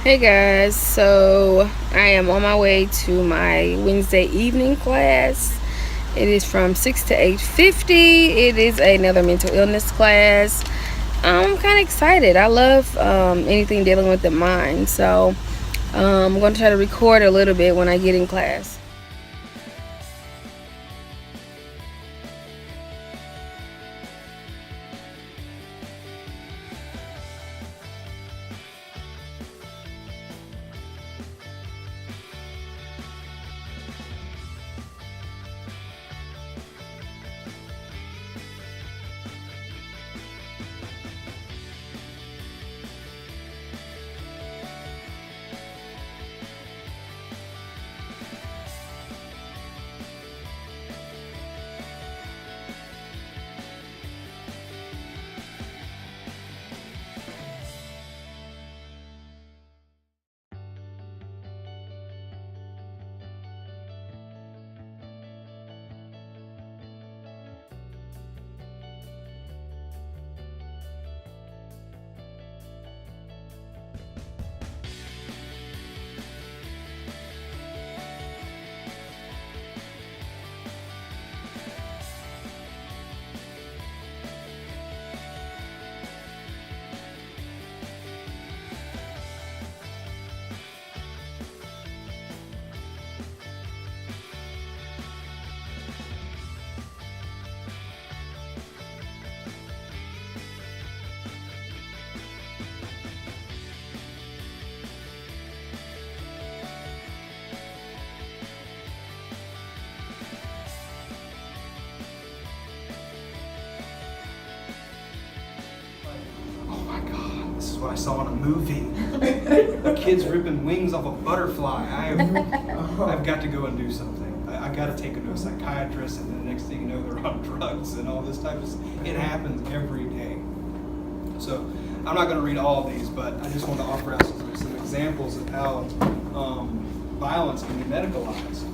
Hey guys, so I am on my way to my Wednesday evening class. It is from 6 to 8:50. It is another mental illness class. I'm kind of excited. I love anything dealing with the mind, so I'm going to try to record a little bit when I get in class. This is what I saw in a movie. A kid's ripping wings off a butterfly. I've got to go and do something. I've got to take it to a psychiatrist, and then the next thing you know, they're on drugs and all this type of stuff. It happens every day. So I'm not going to read all of these, but I just want to offer out some examples of how violence can be medicalized.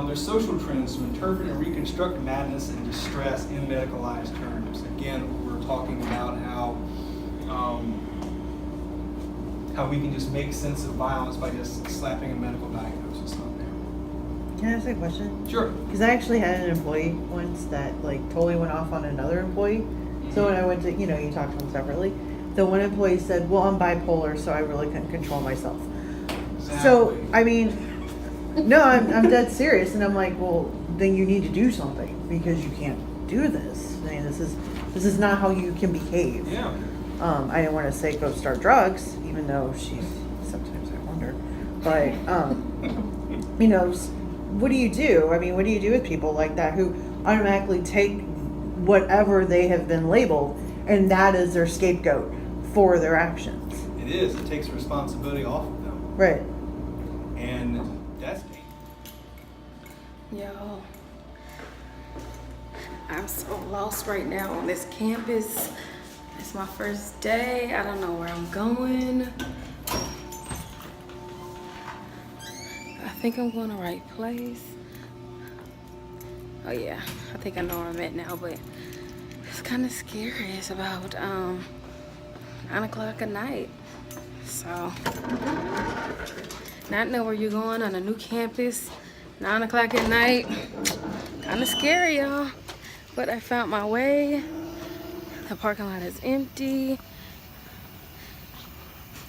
There's social trends to interpret and reconstruct madness and distress in medicalized terms. Again, we're talking about how we can just make sense of violence by just slapping a medical diagnosis on there. Can I ask a question? Sure. Because I actually had an employee once that totally went off on another employee. So when I went to, you talk to them separately. The one employee said, well, I'm bipolar, so I really couldn't control myself. Exactly. So, I mean, no, I'm dead serious. And I'm like, well, then you need to do something because you can't do this. I mean, this is not how you can behave. Yeah. I didn't want to say go start drugs, even though sometimes I wonder. But, what do you do? I mean, what do you do with people like that who automatically take whatever they have been labeled and that is their scapegoat for their actions? It is. It takes responsibility off of them. Right. And that's dangerous. Yo, I'm so lost right now on this campus. It's my first day. I don't know where I'm going. I think I'm going to the right place. Oh yeah, I think I know where I'm at now, but it's kind of scary. It's about 9 o'clock at night. So, not know where you're going on a new campus, 9 o'clock at night. Kind of scary, y'all. But I found my way. The parking lot is empty.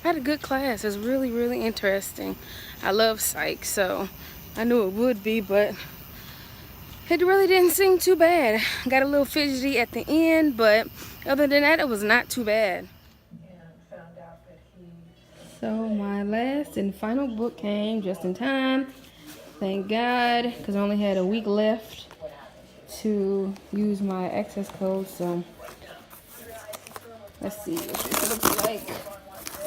I had a good class. It was really, really interesting. I love psych, so I knew it would be, but it really didn't seem too bad. Got a little fidgety at the end, but other than that, it was not too bad. So my last and final book came just in time. Thank God, because I only had a week left to use my access code, so let's see what this looks like.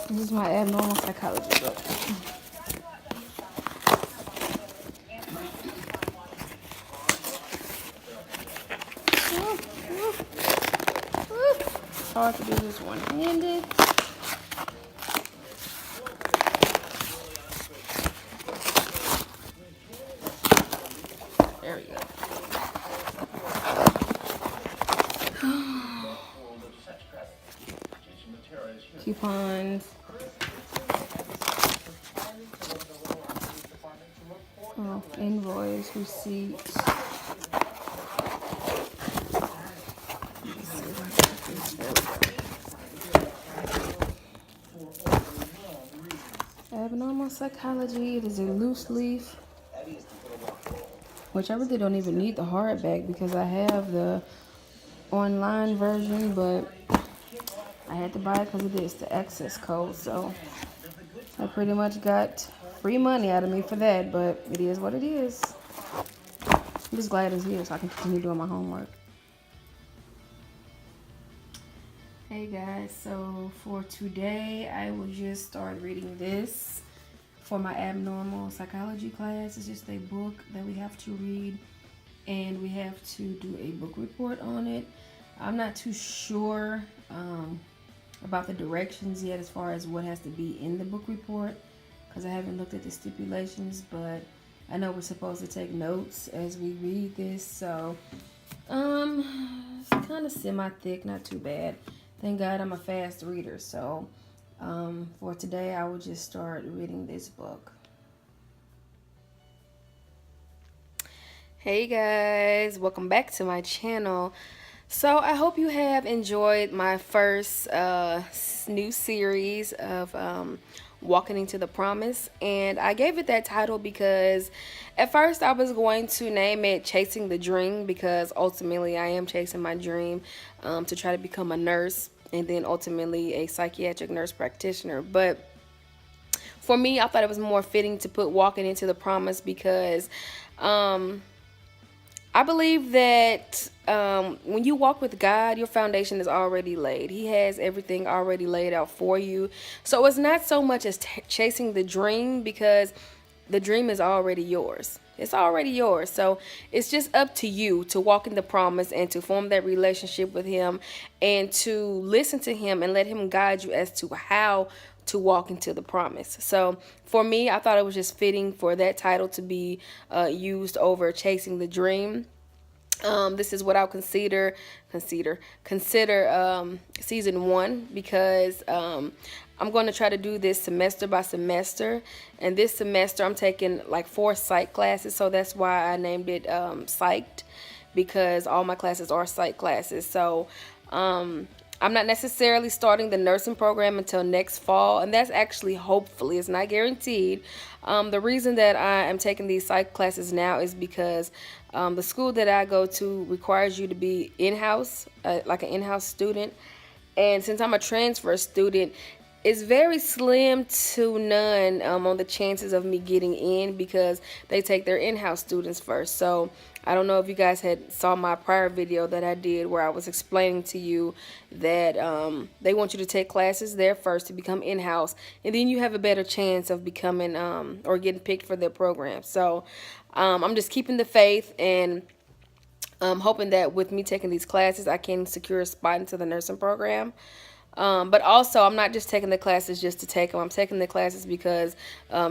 This is my abnormal psychology book. It's hard to do this one-handed. There we go. Coupons. invoice, receipt. Abnormal psychology. It is a loose leaf, which I really don't even need the hardback because I have the online version, but I had to buy it because it is the access code. So I pretty much got free money out of me for that, but it is what it is. I'm just glad it's here so I can continue doing my homework. Hey guys, so for today I will just start reading this for my abnormal psychology class. It's just a book that we have to read and we have to do a book report on it. I'm not too sure about the directions yet as far as what has to be in the book report because I haven't looked at the stipulations, but I know we're supposed to take notes as we read this, so it's kind of semi-thick, not too bad. Thank God I'm a fast reader, so for today I will just start reading this book. Hey guys, welcome back to my channel. So I hope you have enjoyed my first new series of Walking into the Promise, and I gave it that title because at first I was going to name it Chasing the Dream, because ultimately I am chasing my dream to try to become a nurse and then ultimately a psychiatric nurse practitioner. But for me, I thought it was more fitting to put Walking into the Promise because I believe that when you walk with God, your foundation is already laid. He has everything already laid out for you. So it's not so much as chasing the dream, because the dream is already yours. It's already yours. So it's just up to you to walk in the promise and to form that relationship with Him and to listen to Him and let Him guide you as to how to walk into the promise. So for me, I thought it was just fitting for that title to be used over Chasing the Dream. This is what I'll consider season 1, because I'm going to try to do this semester by semester, and this semester I'm taking like 4 psych classes, so that's why I named it Psyched, because all my classes are psych classes. So I'm not necessarily starting the nursing program until next fall, and that's actually hopefully, it's not guaranteed. The reason that I am taking these psych classes now is because the school that I go to requires you to be in-house, like an in-house student, and since I'm a transfer student, it's very slim to none on the chances of me getting in, because they take their in-house students first. So I don't know if you guys had saw my prior video that I did where I was explaining to you that they want you to take classes there first to become in-house, and then you have a better chance of becoming or getting picked for their program. So I'm just keeping the faith and hoping that with me taking these classes I can secure a spot into the nursing program. But also, I'm not just taking the classes just to take them. I'm taking the classes because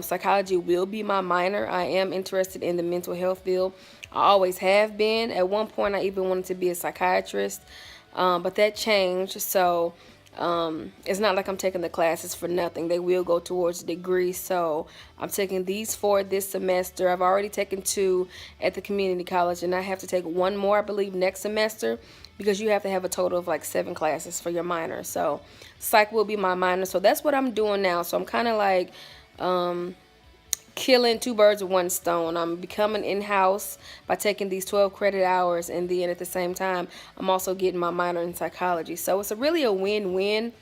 psychology will be my minor. I am interested in the mental health field. I always have been. At one point, I even wanted to be a psychiatrist, but that changed. So it's not like I'm taking the classes for nothing. They will go towards a degree. So I'm taking these 4 this semester. I've already taken 2 at the community college, and I have to take 1 more, I believe, next semester, because you have to have a total of like 7 classes for your minor. So psych will be my minor. So that's what I'm doing now. So I'm kind of like killing 2 birds with 1 stone. I'm becoming in-house by taking these 12 credit hours, and then at the same time I'm also getting my minor in psychology. So it's really a win-win.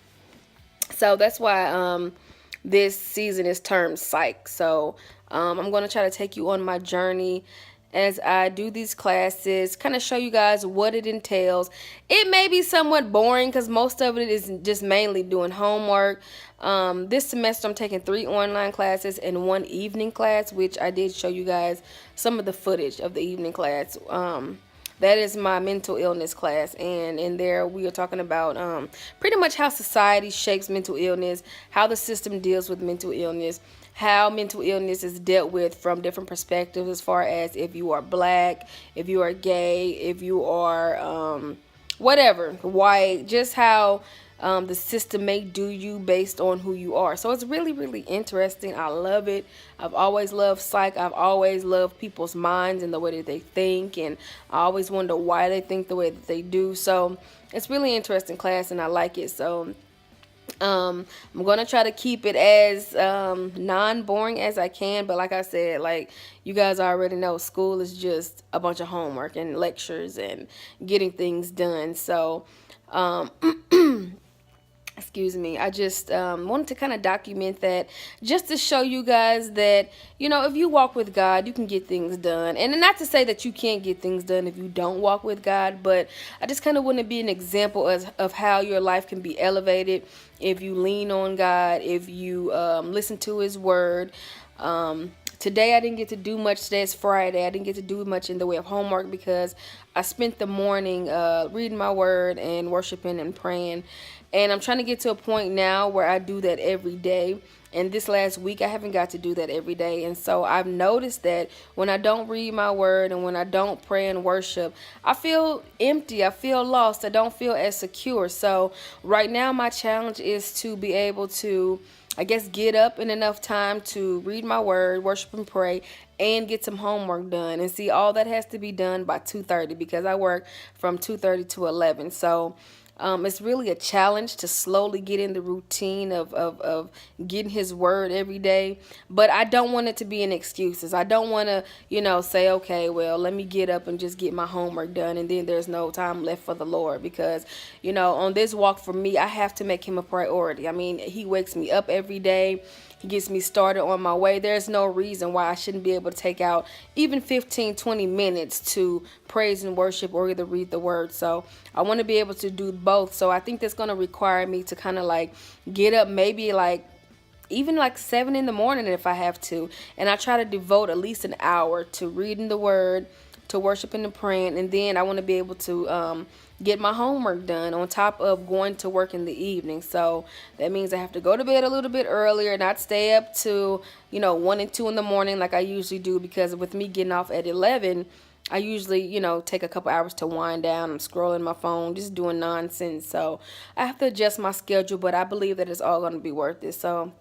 So that's why this season is termed Psych. So I'm going to try to take you on my journey as I do these classes, kind of show you guys what it entails. It may be somewhat boring because most of it is just mainly doing homework. This semester I'm taking 3 online classes and 1 evening class, which I did show you guys some of the footage of the evening class. That is my mental illness class, and in there we are talking about pretty much how society shapes mental illness, how the system deals with mental illness, how mental illness is dealt with from different perspectives, as far as if you are black, if you are gay, if you are whatever, white, just how the system may do you based on who you are. So it's really, really interesting. I love it. I've always loved psych. I've always loved people's minds and the way that they think, and I always wonder why they think the way that they do. So it's really interesting class, and I like it. So I'm gonna try to keep it as non-boring as I can, but like I said, like you guys already know, school is just a bunch of homework and lectures and getting things done. So um, excuse me, I just wanted to kind of document that, just to show you guys that, you know, if you walk with God, you can get things done. And not to say that you can't get things done if you don't walk with God, but I just kind of want to be an example of how your life can be elevated if you lean on God, if you listen to his word. Today I didn't get to do much. Today is Friday. I didn't get to do much in the way of homework because I spent the morning reading my word and worshiping and praying. And I'm trying to get to a point now where I do that every day. And this last week, I haven't got to do that every day. And so I've noticed that when I don't read my word and when I don't pray and worship, I feel empty. I feel lost. I don't feel as secure. So right now, my challenge is to be able to, I guess, get up in enough time to read my word, worship and pray, and get some homework done. And see, all that has to be done by 2:30 because I work from 2:30 to 11. So it's really a challenge to slowly get in the routine of getting his word every day. But I don't want it to be an excuses. I don't want to, you know, say, okay, well, let me get up and just get my homework done, and then there's no time left for the Lord. Because, you know, on this walk for me, I have to make him a priority. I mean, he wakes me up every day. He gets me started on my way. There's no reason why I shouldn't be able to take out even 15, 20 minutes to praise and worship or either read the word. So I want to be able to do both. So I think that's going to require me to kind of like get up maybe like even like 7 in the morning if I have to. And I try to devote at least an hour to reading the word, to worshiping and praying. And then I want to be able to get my homework done on top of going to work in the evening. So that means I have to go to bed a little bit earlier, not stay up to, you know, 1 and 2 in the morning like I usually do, because with me getting off at 11, I usually, you know, take a couple hours to wind down. I'm scrolling my phone, just doing nonsense. So I have to adjust my schedule, but I believe that it's all going to be worth it. So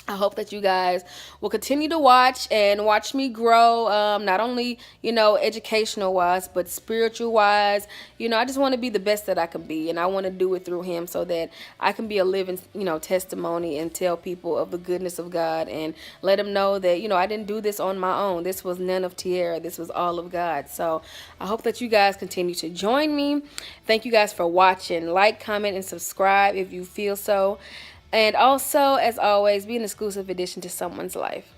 I hope that you guys will continue to watch and watch me grow, not only, you know, educational wise, but spiritual wise. You know, I just want to be the best that I can be, and I want to do it through him so that I can be a living, you know, testimony and tell people of the goodness of God and let them know that, you know, I didn't do this on my own. This was none of Tierra. This was all of God. So I hope that you guys continue to join me. Thank you guys for watching. Like, comment, and subscribe if you feel so. And also, as always, be an exclusive addition to someone's life.